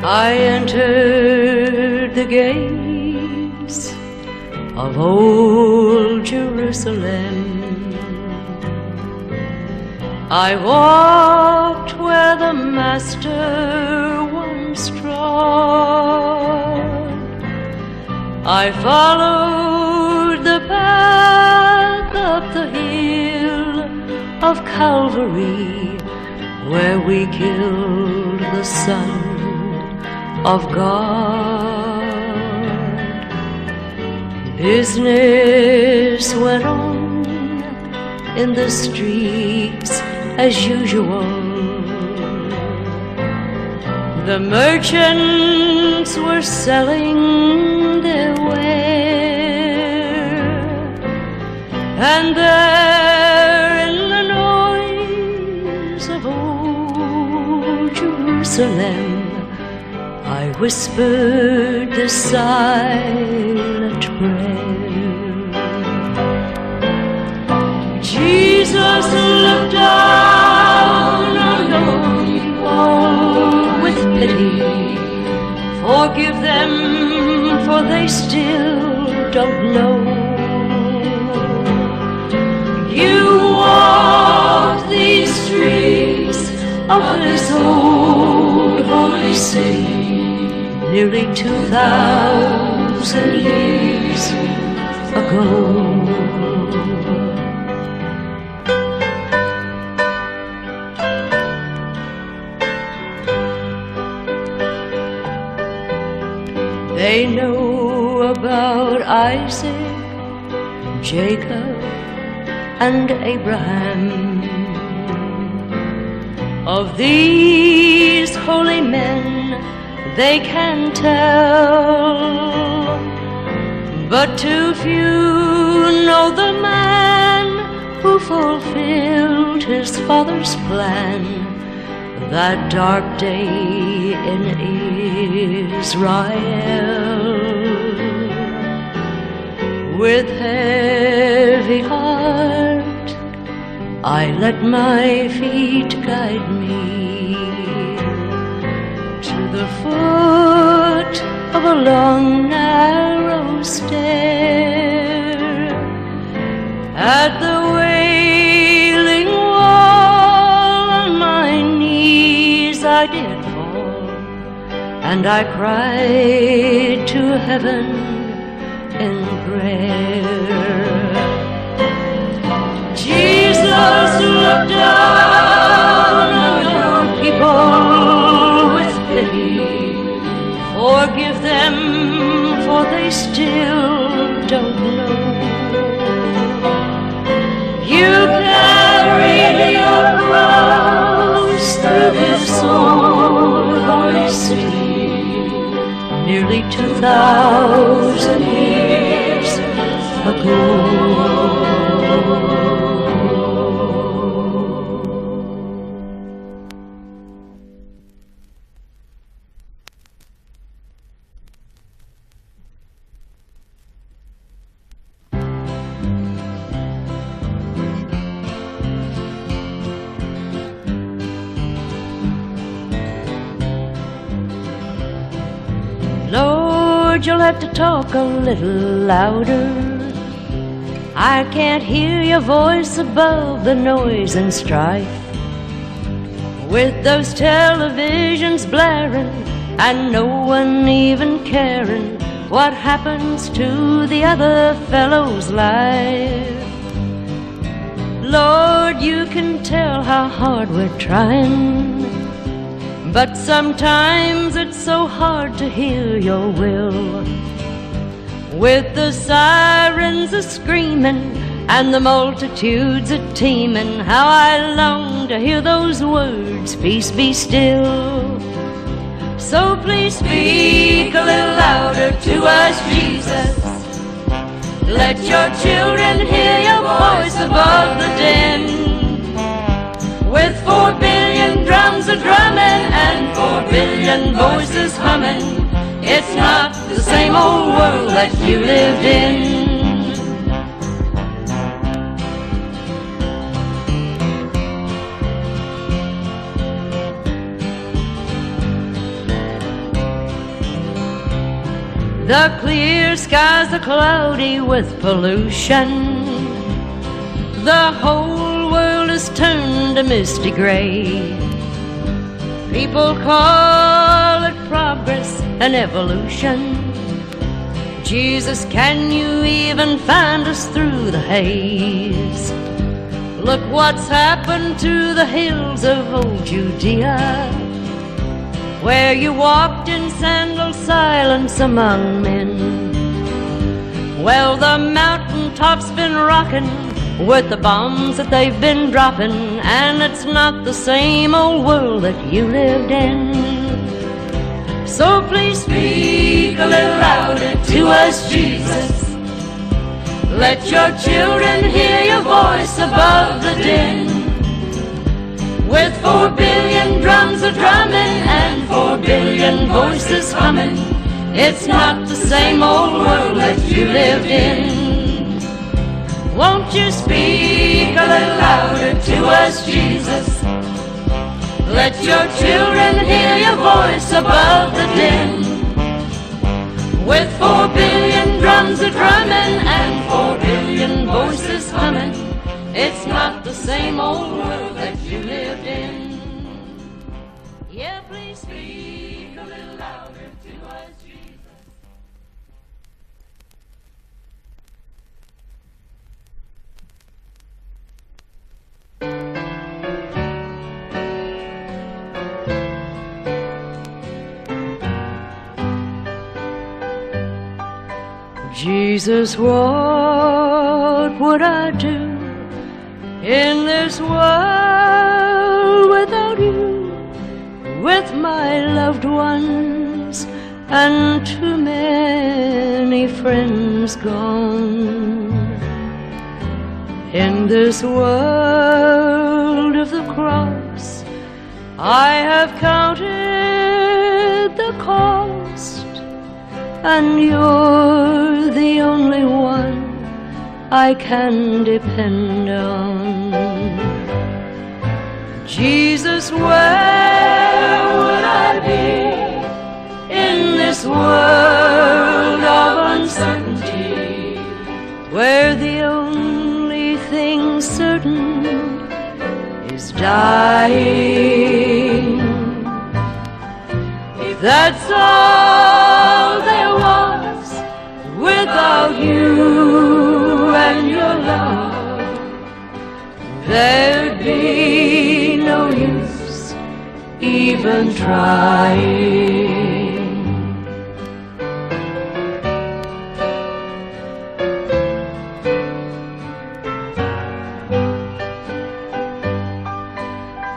I entered the gates of old Jerusalem. I walked where the Master once trod. I followed the path up the hill of Calvary, where we killed the Son of God. Business went on in the streets as usual. The merchants were selling their ware, and there in the noise of old Jerusalem I whispered the silent prayer. Jesus, look down on your people with pity. Forgive them, for they still don't know. You walk these streets of this old holy city, nearly 2,000 years ago. They know about Isaac, Jacob, and Abraham. Of these holy men they can tell, but too few know the man who fulfilled his father's plan that dark day in Israel. With heavy heart I let my feet guide me to the foot of a long narrow stair. At the wailing wall on my knees I did fall, and I cried to heaven in prayer. Jesus, look down on your people with pity. Forgive them, for they still don't know. You carried your cross through this old holy city, nearly 2,000 years ago. Lord, you'll have to talk a little louder. I can't hear your voice above the noise and strife. With those televisions blaring and no one even caring what happens to the other fellow's life. Lord, you can tell how hard we're trying, but sometimes it's so hard to hear your will. With the sirens a-screaming and the multitudes a-teeming, how I long to hear those words, peace be still. So please speak a little louder to us, Jesus. Let your children hear your voice above the din. With 4 billion drums a-drumming and 4 billion voices humming, it's not the same old world that you lived in. The clear skies are cloudy with pollution. The whole world is turned to misty gray. People call it progress and evolution. Jesus, can you even find us through the haze? Look what's happened to the hills of old Judea, where you walked in sandal silence among men. Well, the mountaintop's been rocking with the bombs that they've been dropping, and it's not the same old world that you lived in. So please speak a little louder to us, Jesus. Let your children hear your voice above the din. With 4 billion drums a drumming and 4 billion voices humming, it's not the same old world that you lived in. Won't you speak a little louder to us, Jesus? Let your children hear your voice above the din. With 4 billion drums a drumming and 4 billion voices humming, it's not the same old world that you lived in. Yeah, please speak a little louder to us, Jesus. Jesus, what would I do in this world without you? With my loved ones and too many friends gone. In this world of the cross, I have counted the cost, and you're the only one I can depend on. Jesus, where would I be in this world of uncertainty, where the only thing certain is dying? If that's all there was without you and your love, there'd be no use even trying.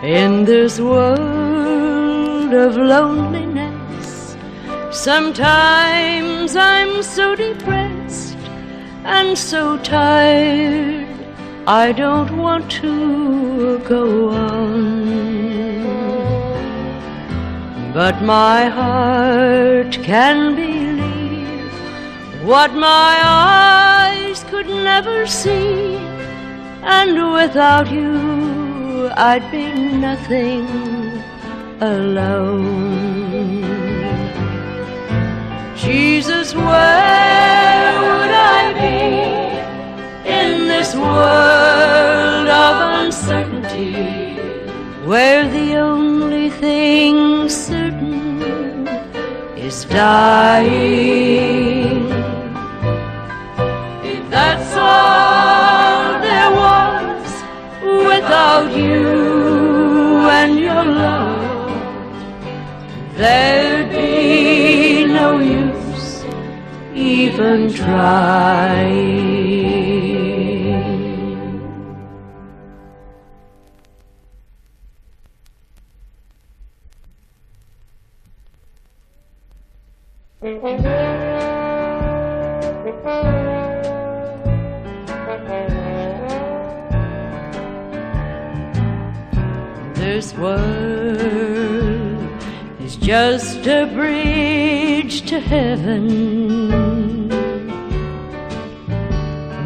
In this world of loneliness, sometimes I'm so depressed and so tired, I don't want to go on. But my heart can believe what my eyes could never see, and without you I'd be nothing alone. Jesus, where would I be in this world of uncertainty, where the only thing certain is dying? If that's all there was without you and your love, there'd be no use even trying. This world is just a bridge to heaven.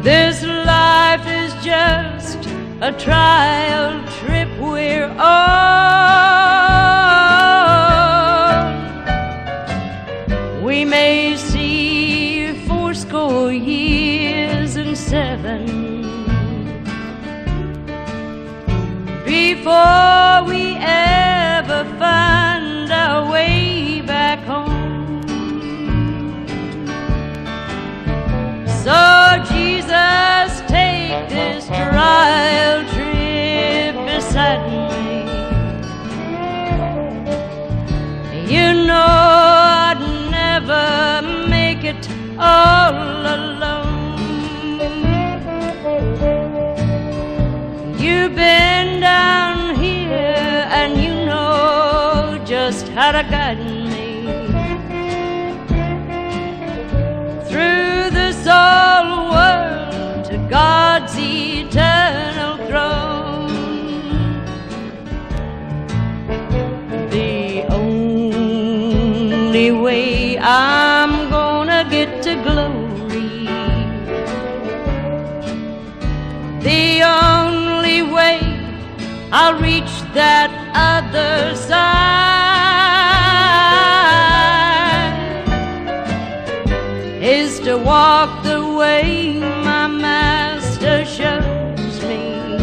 This life is just a trial trip we're on. We may see years and 7 before we ever find our way back home. So Jesus, take this trial trip beside me. You know I'd never make it all alone. You've been down here and you know just how to guide me through this old world to God's eternal throne. The only way I'm gonna get to glory, the only way I'll reach that other side is to walk the way my Master shows me.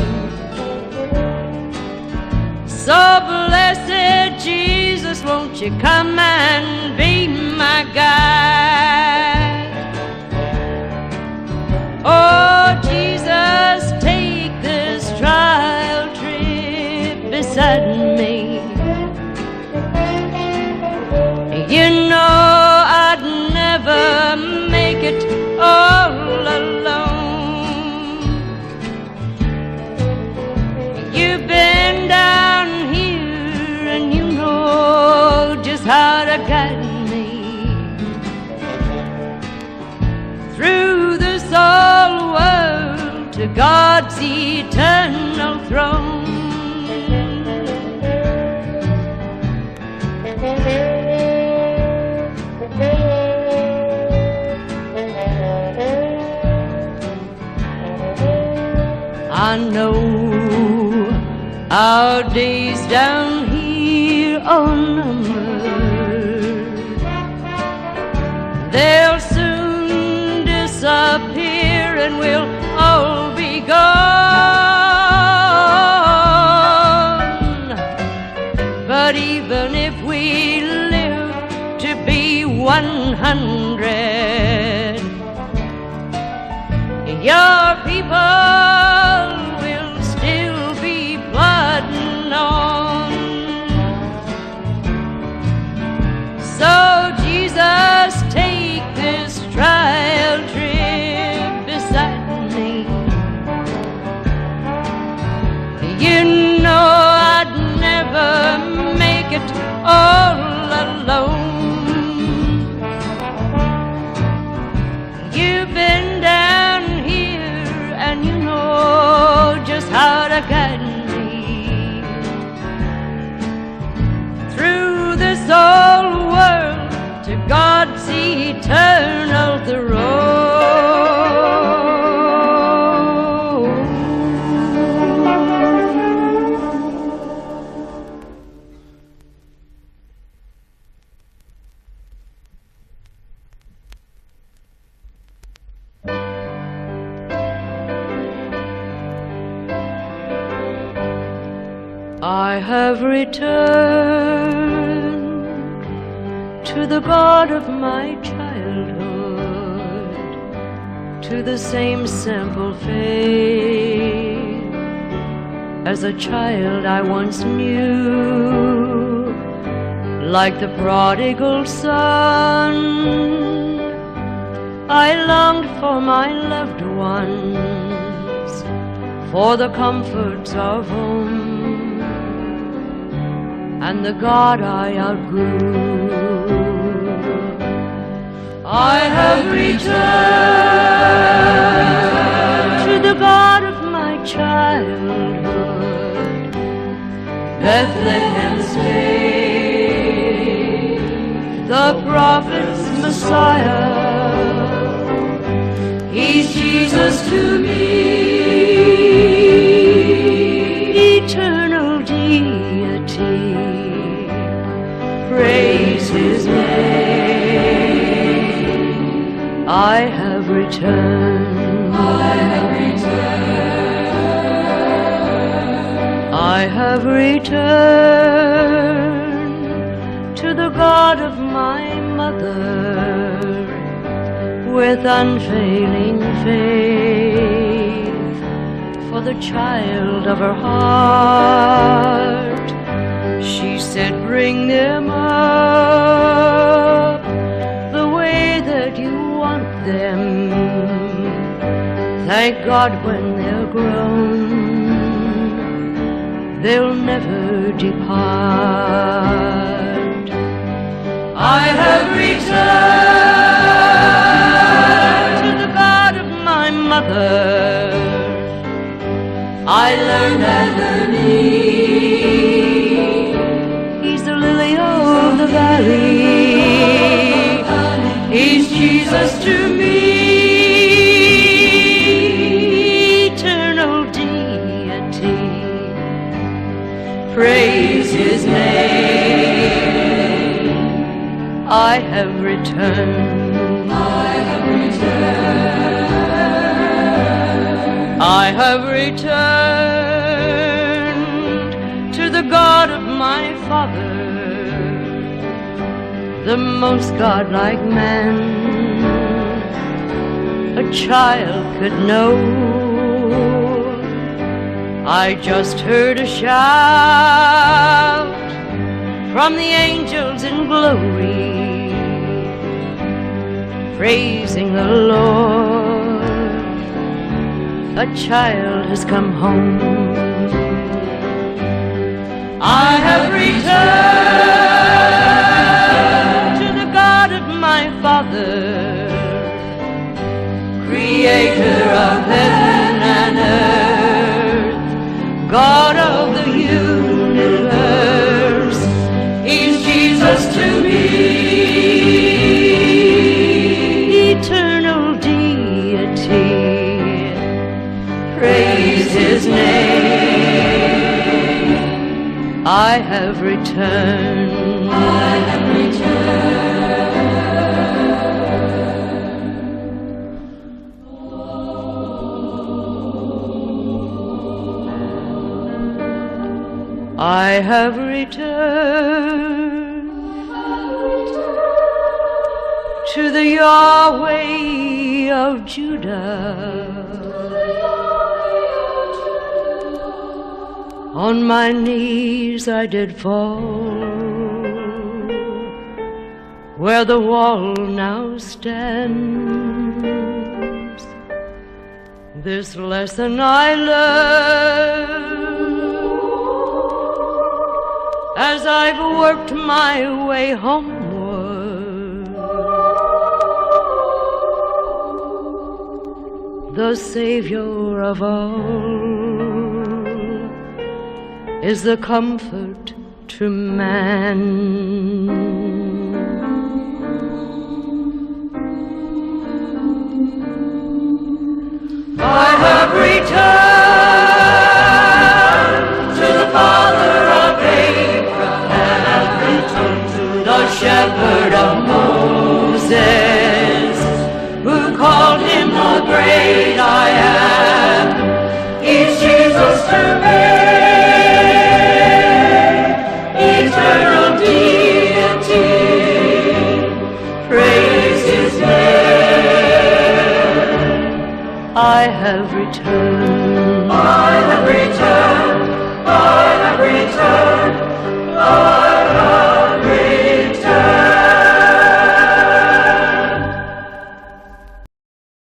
So blessed Jesus, won't you come and be my guide? Oh Jesus, take this trial trip beside me. You know I'd never make it all alone. You've been down here and you know just how to guide me through this old world to God's eternal throne. I know our days down here are numbered. They'll soon disappear and we'll all be gone. But even if we live to be 100, your people will still be plodding on. So Jesus, take this trial trip beside me. You know I'd never make it all alone. You've been down here and you know just how to guide me through this old world to God's eternal throne. I have returned to the God of my childhood, to the same simple faith as a child I once knew. Like the prodigal son, I longed for my loved ones, for the comforts of home and the God I outgrew. I have returned to the God of my childhood, Bethlehem's babe, the prophet's Messiah. He's Jesus to me, eternal deity. Praise His name. I have returned returned. I have returned. I have returned to the God of my mother with unfailing faith for the child of her heart. She said, bring them up the way that you want them. Thank God when they're grown, they'll never depart. I have returned to the God of my mother. I learned at her knee. He's the lily of the valley. He's Jesus to me. Eternal deity. Praise his name. I have returned. I have returned. I have returned to the God of my father, the most godlike man a child could know. I just heard a shout from the angels in glory, praising the Lord. A child has come home. I have returned to the God of my father, creator of heaven and earth, God of the universe. He's Jesus to me. Eternal deity. Praise his name. I have returned. I have returned. I have returned to the Yahweh of Judah. On my knees I did fall, where the wall now stands. This lesson I learned as I've worked my way homeward. The Savior of all is the comfort to man. I have returned to the Father of Abraham, the Shepherd of Moses, who called him the great I am. He's Jesus to me. Eternal deity, praise his name. I have returned. I have returned.